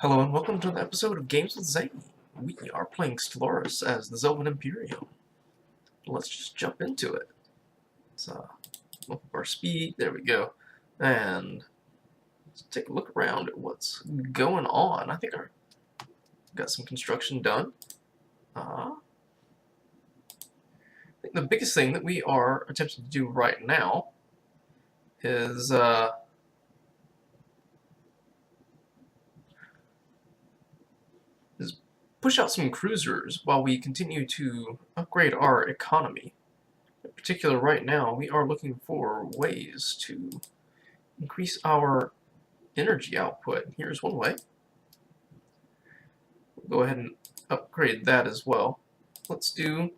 Hello and welcome to another episode of Games with Zane. We are playing Stellaris as the Zelvan Imperium. Let's just jump into it. Let's look up our speed, there we go. And let's take a look around at what's going on. I think I got some construction done. I think the biggest thing that we are attempting to do right now is push out some cruisers while we continue to upgrade our economy. In particular, right now, we are looking for ways to increase our energy output. Here's one way. We'll go ahead and upgrade that as well. Let's do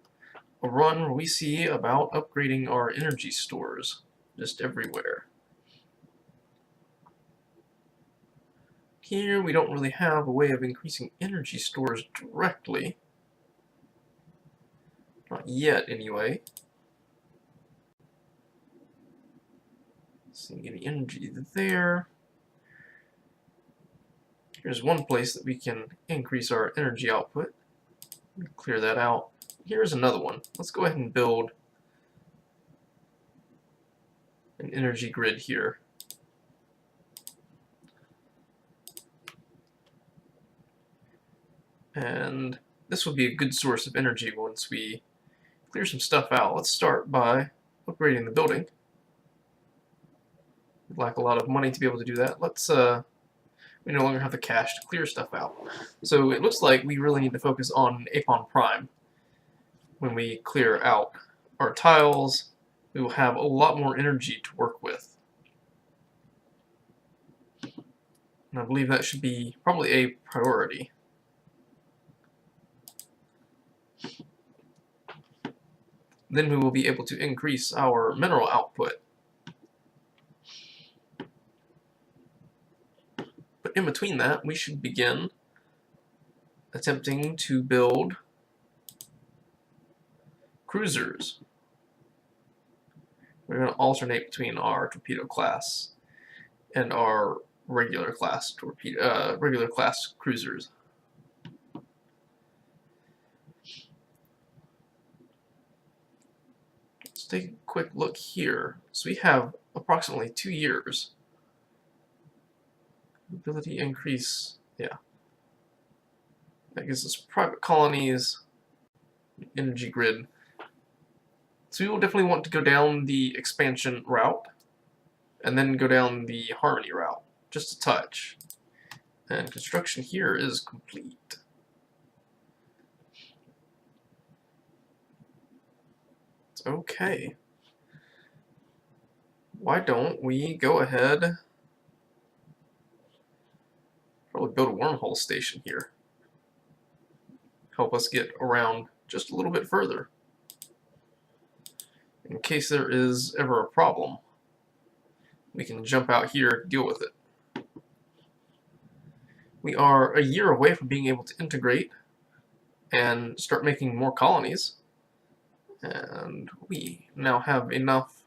a run where we see about upgrading our energy stores just everywhere. Here we don't really have a way of increasing energy stores directly. Not yet, anyway. See any energy there. Here's one place that we can increase our energy output. Clear that out. Here's another one. Let's go ahead and build an energy grid here. And this will be a good source of energy once we clear some stuff out. Let's start by upgrading the building. We lack a lot of money to be able to do that. We no longer have the cash to clear stuff out. So it looks like we really need to focus on Apon Prime. When we clear out our tiles, we will have a lot more energy to work with. And I believe that should be probably a priority. Then we will be able to increase our mineral output. But in between that, we should begin attempting to build cruisers. We're going to alternate between our torpedo class and our regular class cruisers. Let's take a quick look here. So we have approximately 2 years. Ability increase, yeah. That gives us private colonies, energy grid. So we will definitely want to go down the expansion route, and then go down the harmony route, just a touch. And construction here is complete. It's okay. Why don't we go ahead, probably build a wormhole station here. Help us get around just a little bit further, in case there is ever a problem. We can jump out here and deal with it. We are a year away from being able to integrate and start making more colonies. And we now have enough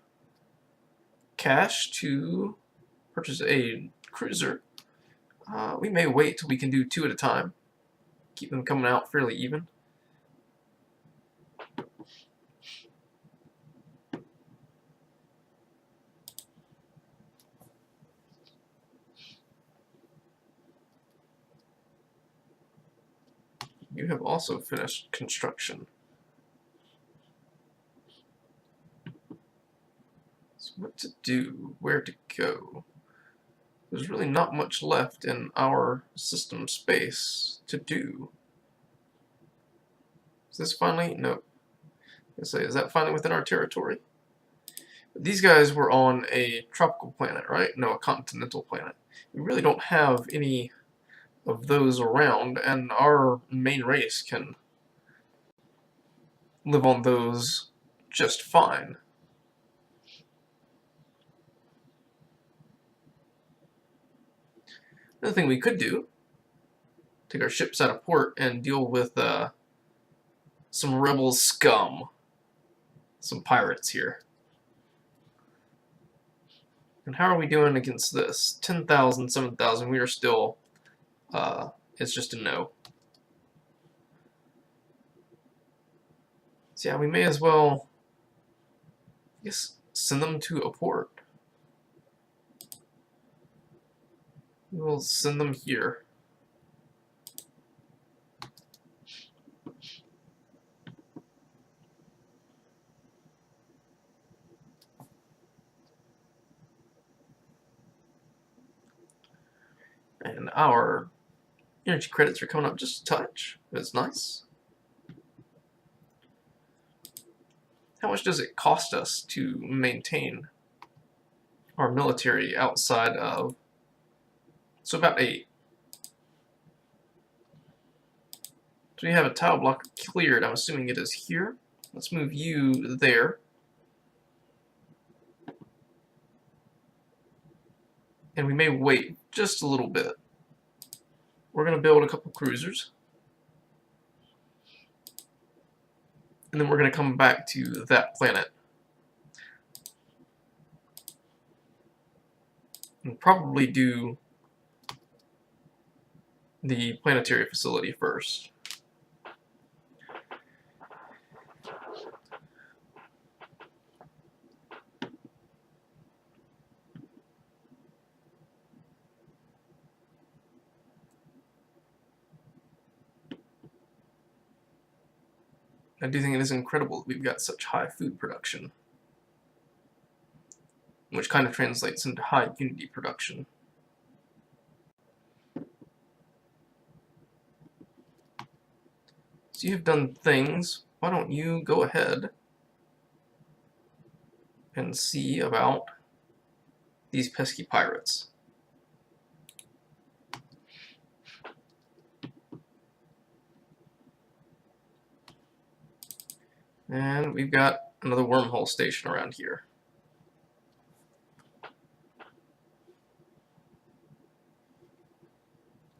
cash to purchase a cruiser. We may wait till we can do 2 at a time. Keep them coming out fairly even. You have also finished construction. So what to do? Where to go? There's really not much left in our system space to do. Is this finally? Nope. Is that finally within our territory? These guys were on a tropical planet, right? No, a continental planet. We really don't have any of those around, and our main race can live on those just fine. Another thing we could do, take our ships out of port and deal with some rebel scum, some pirates here. And how are we doing against this? 10,000, 7,000, we are still it's just a no. So yeah, we may as well, I guess, send them to a port. We'll send them here. And our energy credits are coming up just a touch. That's nice. How much does it cost us to maintain our military outside of... So about 8. So we have a tile block cleared. I'm assuming it is here. Let's move you there. And we may wait just a little bit. We're going to build a couple cruisers. And then we're going to come back to that planet. And probably do the planetary facility first. I do think it is incredible that we've got such high food production, which kind of translates into high unity production. So you've done things. Why don't you go ahead and see about these pesky pirates? And we've got another wormhole station around here.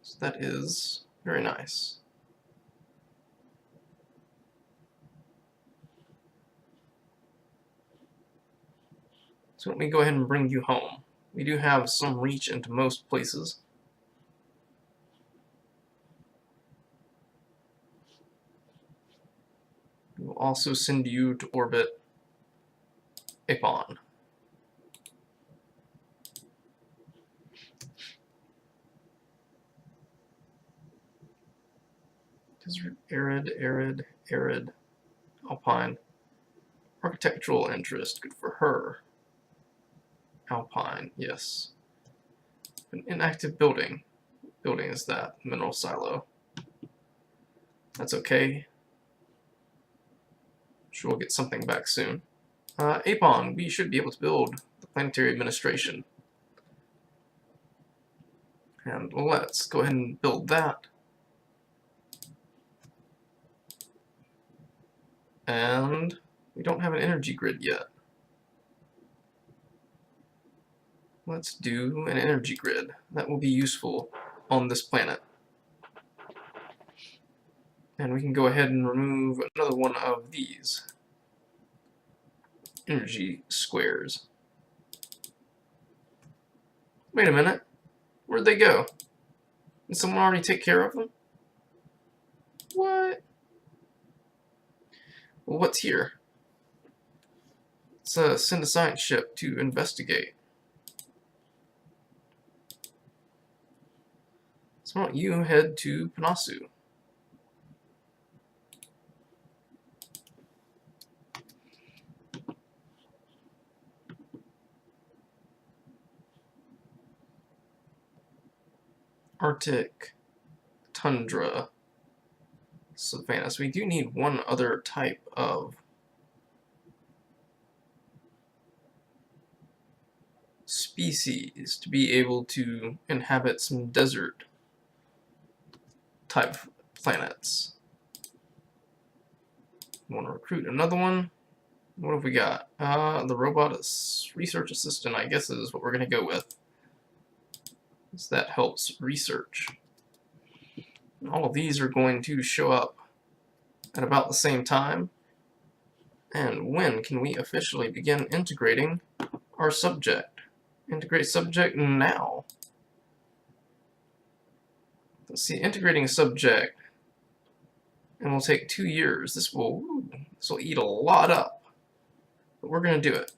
So that is very nice. So let me go ahead and bring you home. We do have some reach into most places. We will also send you to orbit Apon. Desert, arid, alpine. Architectural interest, good for her. Alpine, yes. An inactive building. What building is that? Mineral silo. That's okay. Sure, we'll get something back soon. Apon, we should be able to build the planetary administration. And let's go ahead and build that. And we don't have an energy grid yet. Let's do an energy grid. That will be useful on this planet. And we can go ahead and remove another one of these energy squares. Wait a minute. Where'd they go? Did someone already take care of them? What? Well, what's here? Let's send a science ship to investigate. So why don't you head to Panasu? Arctic, tundra, savanna. So we do need one other type of species to be able to inhabit some desert type planets. We want to recruit another one. What have we got? The robot research assistant, I guess, is what we're going to go with. So that helps research. And all of these are going to show up at about the same time. And when can we officially begin integrating our subject? Integrate subject now. Let's see, integrating a subject, and will take 2 years. This will eat a lot up, but we're going to do it.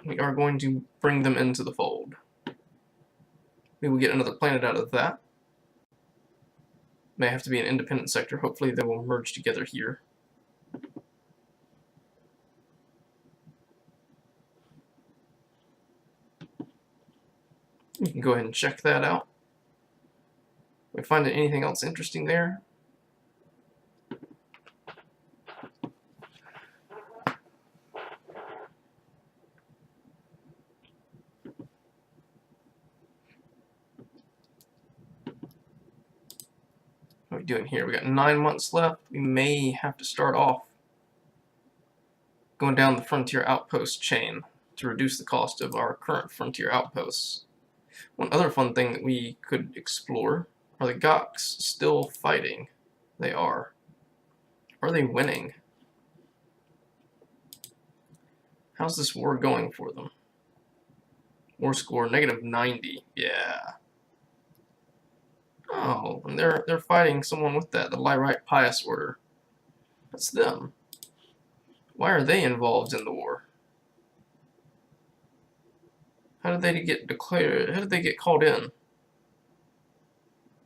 We are going to bring them into the fold. We will get another planet out of that. May have to be an independent sector. Hopefully they will merge together here. You can go ahead and check that out. If we find anything else interesting there. What are we doing here? We got 9 months left. We may have to start off going down the frontier outpost chain to reduce the cost of our current frontier outposts. One other fun thing that we could explore are the Goks still fighting? They are. Are they winning? How's this war going for them? War score -90. Yeah. Oh, and they're fighting someone with that, the Lyrite Pious Order. That's them. Why are they involved in the war? How did they get declared? How did they get called in?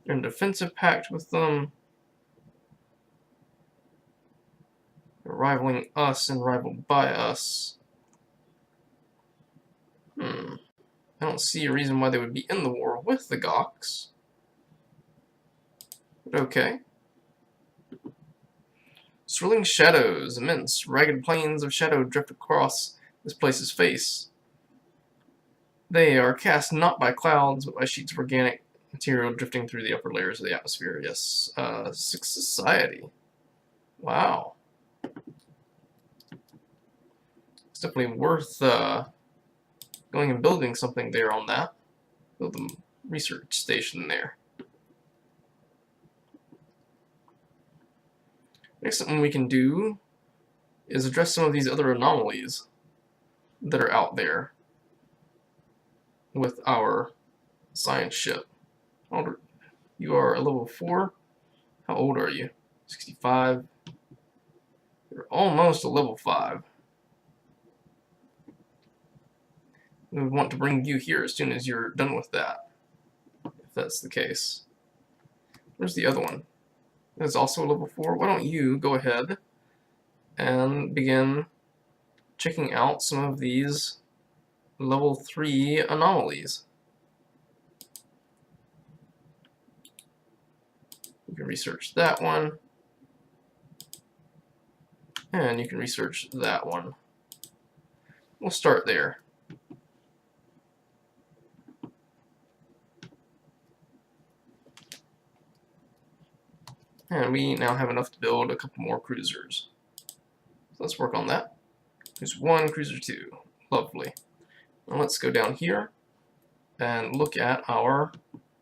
They're in a defensive pact with them. They're rivaling us and rivaled by us. I don't see a reason why they would be in the war with the Goks. But okay. Swirling shadows, immense, ragged plains of shadow drift across this place's face. They are cast not by clouds, but by sheets of organic material drifting through the upper layers of the atmosphere. Yes, Sixth Society. Wow. It's definitely worth going and building something there on that. Build a research station there. Next thing we can do is address some of these other anomalies that are out there with our science ship. You are a level 4. How old are you? 65. You're almost a level 5. We would want to bring you here as soon as you're done with that, if that's the case. Where's the other one? That's also a level 4. Why don't you go ahead and begin checking out some of these level 3 anomalies. You can research that one, and you can research that one. We'll start there. And we now have enough to build a couple more cruisers. So let's work on that. Cruiser 1, Cruiser 2. Lovely. Now let's go down here and look at our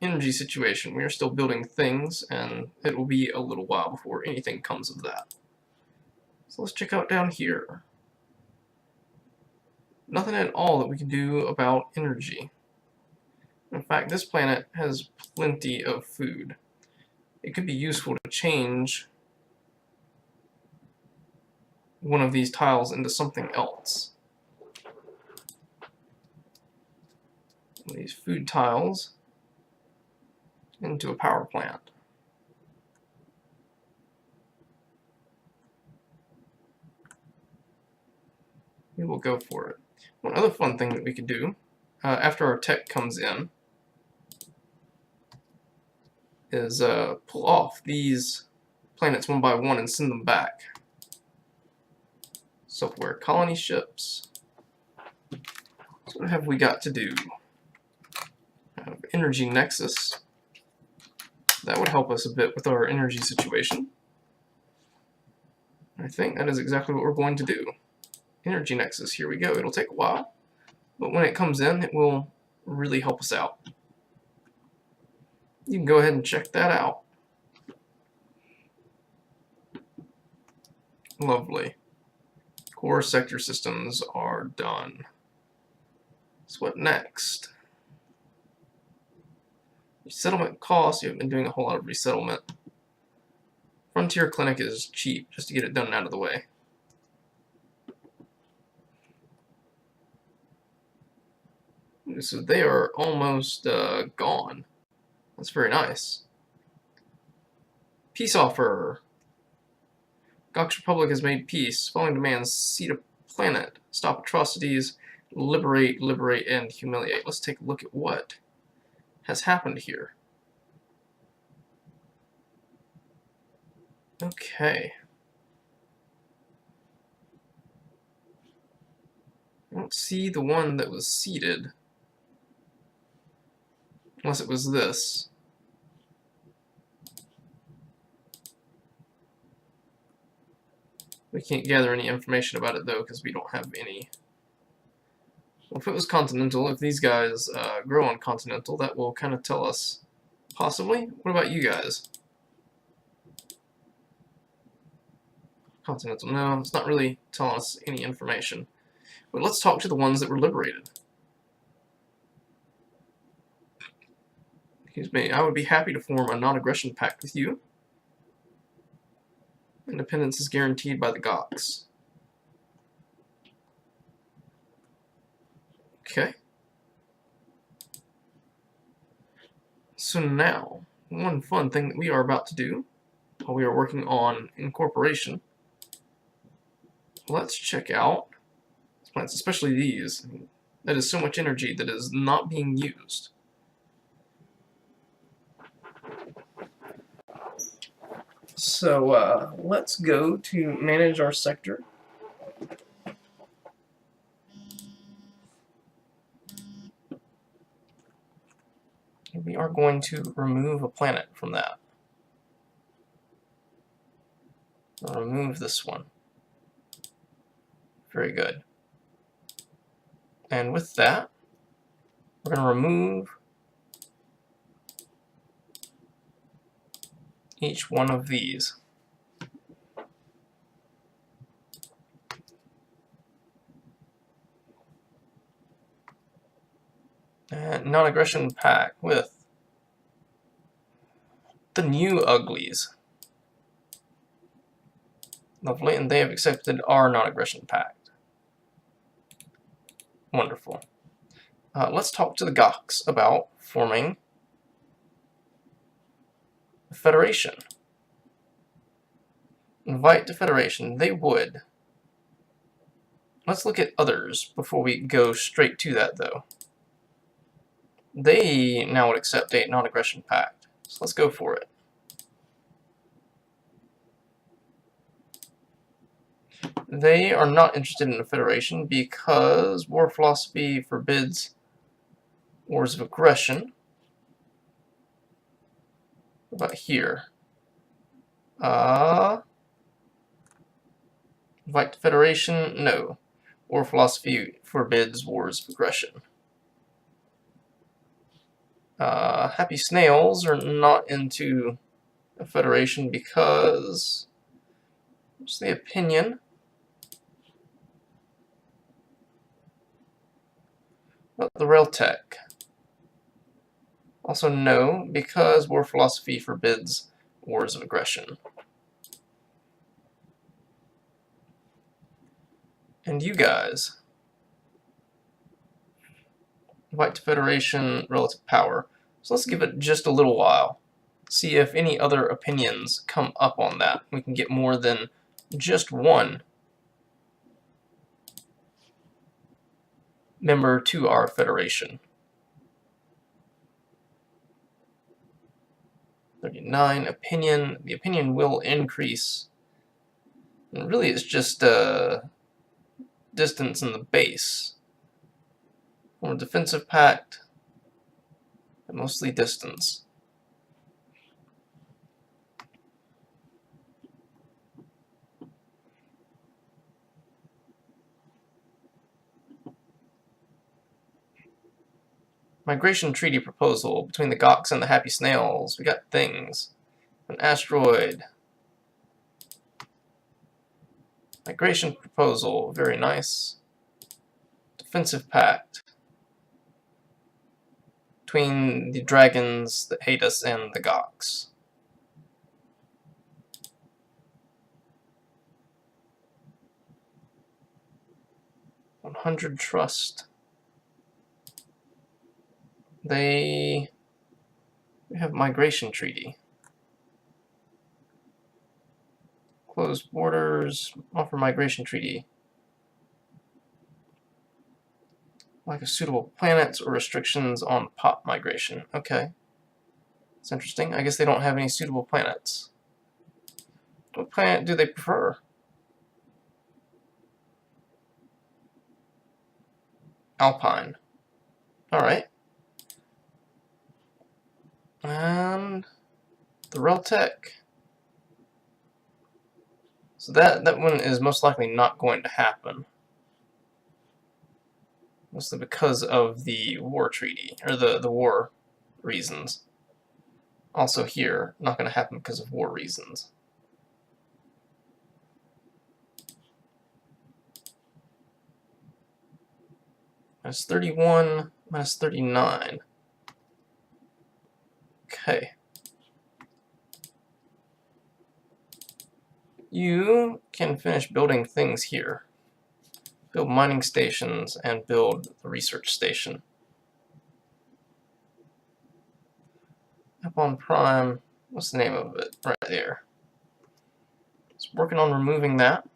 energy situation. We are still building things, and it will be a little while before anything comes of that. So let's check out down here. Nothing at all that we can do about energy. In fact, this planet has plenty of food. It could be useful to change one of these tiles into something else. These food tiles into a power plant. We will go for it. One other fun thing that we could do after our tech comes in is pull off these planets one by one and send them back. Software colony ships. So what have we got to do? Energy nexus. That would help us a bit with our energy situation. I think that is exactly what we're going to do. Energy nexus, here we go. It'll take a while, but when it comes in, it will really help us out. You can go ahead and check that out. Lovely. Core sector systems are done. So what next? Resettlement costs, you haven't been doing a whole lot of resettlement. Frontier Clinic is cheap, just to get it done and out of the way. So they are almost gone. That's very nice. Peace offer. Gox Republic has made peace. Following demands: seed a planet, stop atrocities, liberate, and humiliate. Let's take a look at what has happened here. Okay. I don't see the one that was seeded. Unless it was this. We can't gather any information about it, though, because we don't have any. Well, if it was Continental, if these guys grow on Continental, that will kind of tell us. Possibly? What about you guys? Continental. No, it's not really telling us any information. But let's talk to the ones that were liberated. Excuse me. I would be happy to form a non-aggression pact with you. Independence is guaranteed by the Gox. Okay. So now, one fun thing that we are about to do, while we are working on incorporation, let's check out plants, especially these. That is so much energy that is not being used. So let's go to manage our sector. We are going to remove a planet from that. I'll remove this one. Very good. And with that, we're going to remove each one of these. And non-aggression pact with the new uglies. Lovely, and they have accepted our non-aggression pact. Wonderful. Let's talk to the Gox about forming a federation. Invite the federation. They would. Let's look at others before we go straight to that, though. They now would accept a non-aggression pact. So let's go for it. They are not interested in a federation because war philosophy forbids wars of aggression. What about here? Invite the federation? No. War philosophy forbids wars of aggression. Happy snails are not into a federation because what's the opinion? About the rail tech? Also no, because war philosophy forbids wars of aggression. And you guys? Invite to federation, relative power. So let's give it just a little while. See if any other opinions come up on that. We can get more than just one member to our federation. 39 opinion. The opinion will increase. And really it's just distance in the base. Or defensive pact, but mostly distance. Migration treaty proposal between the Gox and the Happy Snails. We got things. An asteroid. Migration proposal, very nice. Defensive pact. between the dragons that hate us and the Goks. $100 trust. We have migration treaty. Closed borders, offer migration treaty. Lack of suitable planets or restrictions on pop migration. Okay. It's interesting. I guess they don't have any suitable planets. What planet do they prefer? Alpine. Alright. And the Reltech. So that one is most likely not going to happen. Mostly because of the war treaty, or the war reasons. Also here, not going to happen because of war reasons. Minus 31, minus 39. Okay. You can finish building things here. Build mining stations and build the research station. Up on Prime, what's the name of it? Right there. It's working on removing that.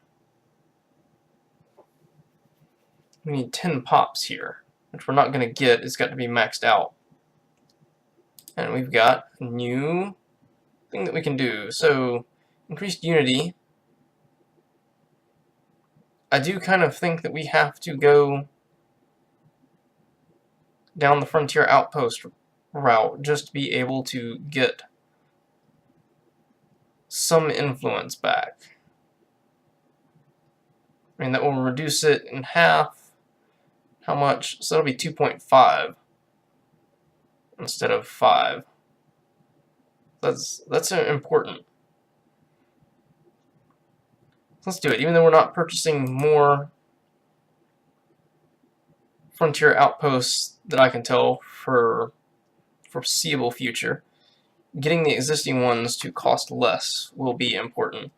We need 10 pops here, which we're not going to get. It's got to be maxed out. And we've got a new thing that we can do. So, increased unity. I do kind of think that we have to go down the frontier outpost route just to be able to get some influence back. I mean, that will reduce it in half. How much? So it'll be 2.5 instead of 5. That's important. Let's do it. Even though we're not purchasing more frontier outposts that I can tell for foreseeable future, getting the existing ones to cost less will be important.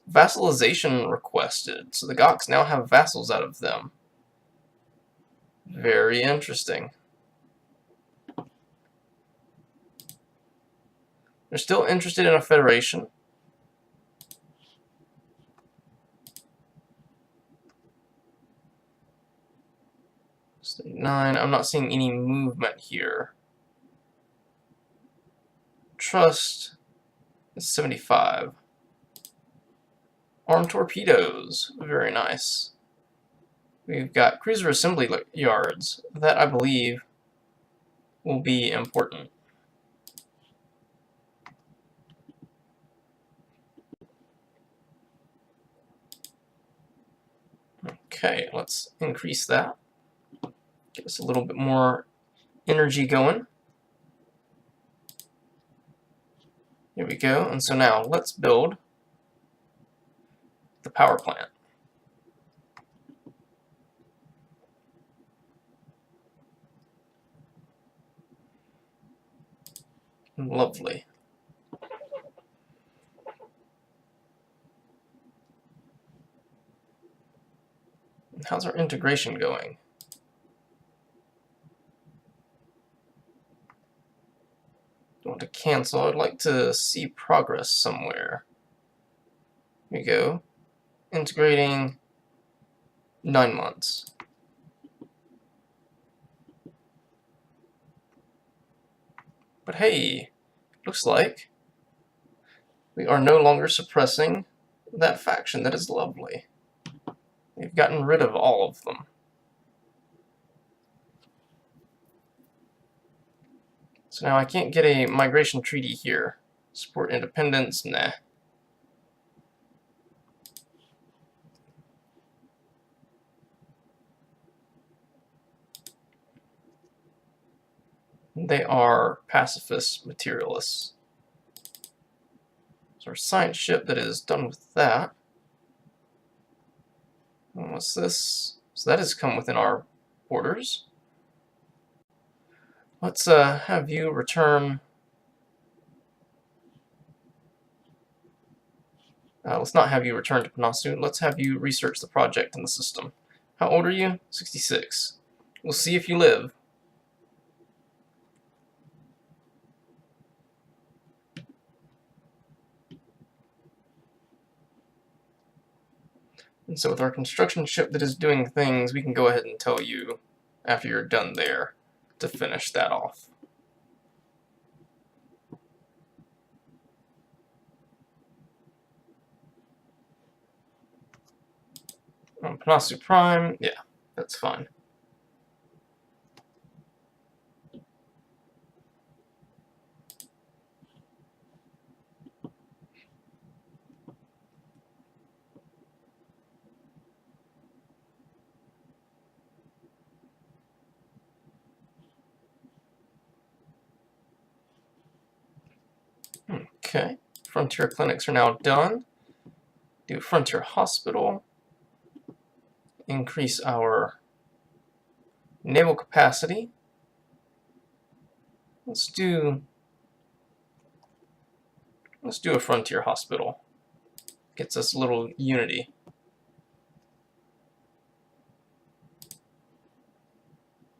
Vassalization requested. So the Goks now have vassals out of them. Very interesting. They're still interested in a federation. State 9. I'm not seeing any movement here. Trust is 75. Armed torpedoes. Very nice. We've got cruiser assembly yards. That, I believe, will be important. Okay, let's increase that. Get us a little bit more energy going. Here we go. And so now let's build the power plant. Lovely. How's our integration going? Don't want to cancel. I'd like to see progress somewhere. Here we go. Integrating 9 months. But hey, looks like we are no longer suppressing that faction. That is lovely. We've gotten rid of all of them. So now I can't get a migration treaty here. Support independence? Nah. They are pacifist materialists. So our science ship that is done with that. And what's this? So that has come within our borders. Let's have you return. Let's not have you return to Panastu. Let's have you research the project in the system. How old are you? 66. We'll see if you live. And so with our construction ship that is doing things, we can go ahead and tell you after you're done there to finish that off. Panastu Prime, yeah, that's fine. Okay, Frontier clinics are now done. Do Frontier Hospital. Increase our naval capacity. Let's do a Frontier Hospital. Gets us a little unity.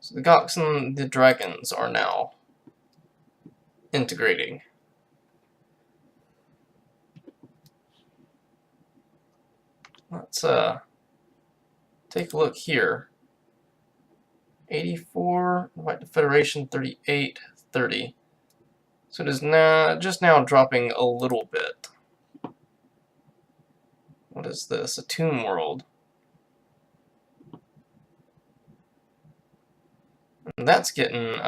So the Goks and the Dragons are now integrating. Let's take a look here. 84, divide the Federation, 38, 30. So it is now just now dropping a little bit. What is this? A tomb world. And that's getting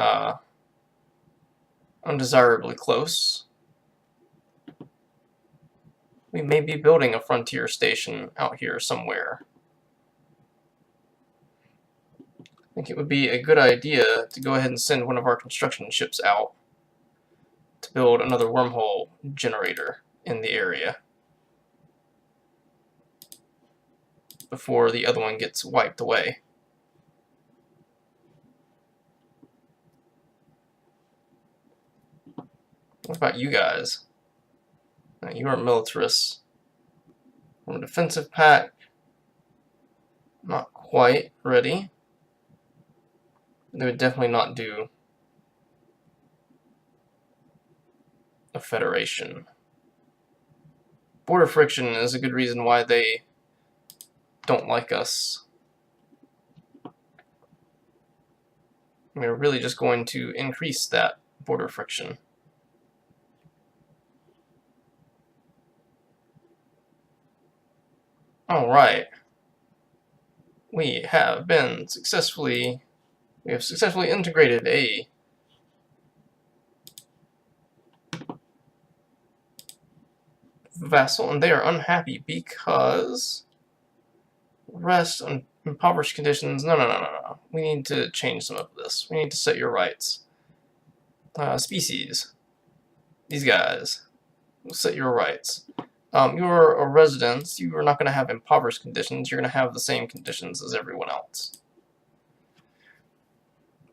undesirably close. We may be building a frontier station out here somewhere. I think it would be a good idea to go ahead and send one of our construction ships out to build another wormhole generator in the area before the other one gets wiped away. What about you guys? Now, you are militarists. From a defensive pack, not quite ready. They would definitely not do a federation. Border friction is a good reason why they don't like us. We're really just going to increase that border friction. Alright. We have successfully integrated a vassal, and they are unhappy because rest on impoverished conditions. No. We need to change some of this. We need to set your rights. Species. These guys. We'll set your rights. You're a resident. You are not going to have impoverished conditions. You're going to have the same conditions as everyone else.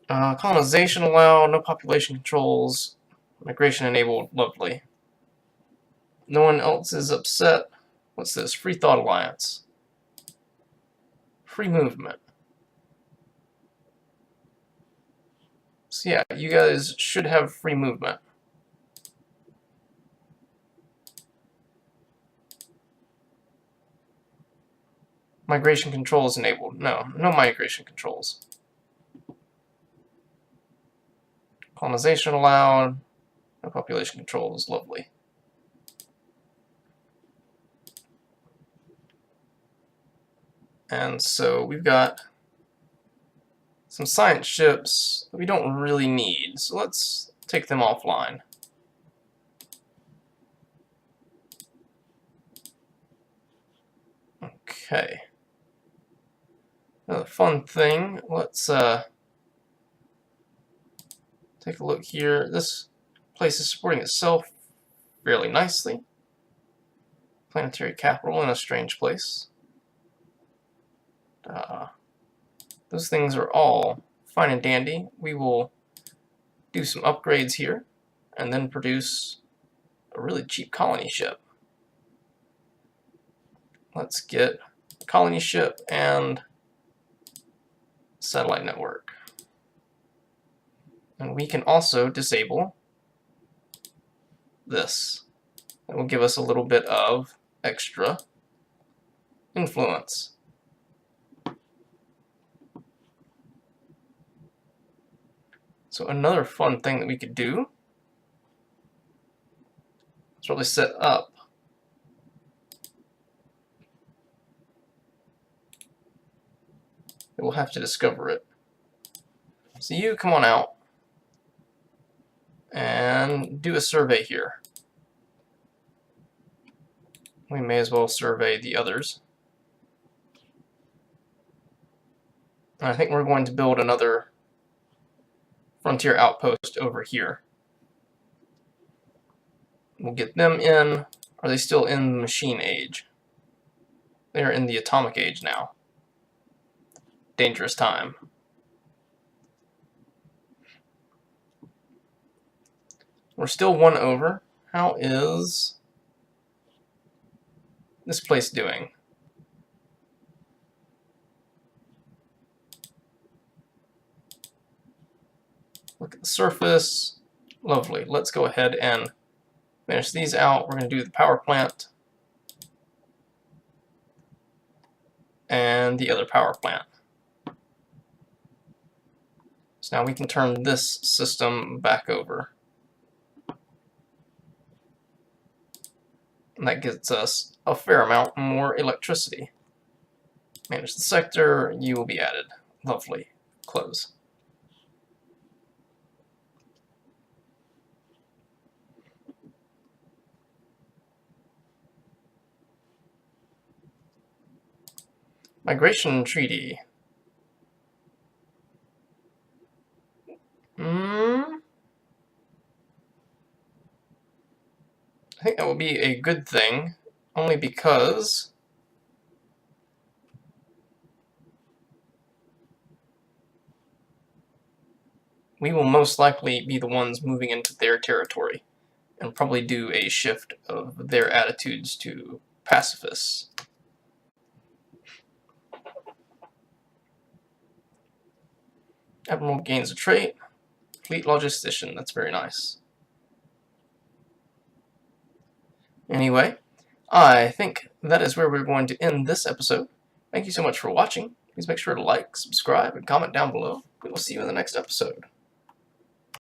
Colonization allowed. No population controls. Migration enabled. Lovely. No one else is upset. What's this? Free Thought Alliance. Free movement. So yeah, you guys should have free movement. Migration controls enabled. No migration controls. Colonization allowed. No population controls. Lovely. And so we've got some science ships that we don't really need. So let's take them offline. Okay. Another fun thing, let's take a look here. This place is supporting itself fairly nicely. Planetary capital in a strange place. Those things are all fine and dandy. We will do some upgrades here, and then produce a really cheap colony ship. Let's get a colony ship and satellite network. And we can also disable this. That will give us a little bit of extra influence. So another fun thing that we could do is really set up we'll have to discover it. So you come on out and do a survey here. We may as well survey the others. And I think we're going to build another frontier outpost over here. We'll get them in. Are they still in the machine age? They're in the atomic age now. Dangerous time. We're still 1 over. How is this place doing? Look at the surface. Lovely. Let's go ahead and finish these out. We're going to do the power plant and the other power plant. So now we can turn this system back over. And that gets us a fair amount more electricity. Manage the sector, you will be added. Lovely. Close. Migration treaty. I think that will be a good thing, only because we will most likely be the ones moving into their territory and probably do a shift of their attitudes to pacifists. Admiral gains a trait. Fleet logistician, that's very nice. Anyway, I think that is where we're going to end this episode. Thank you so much for watching. Please make sure to like, subscribe, and comment down below. We will see you in the next episode.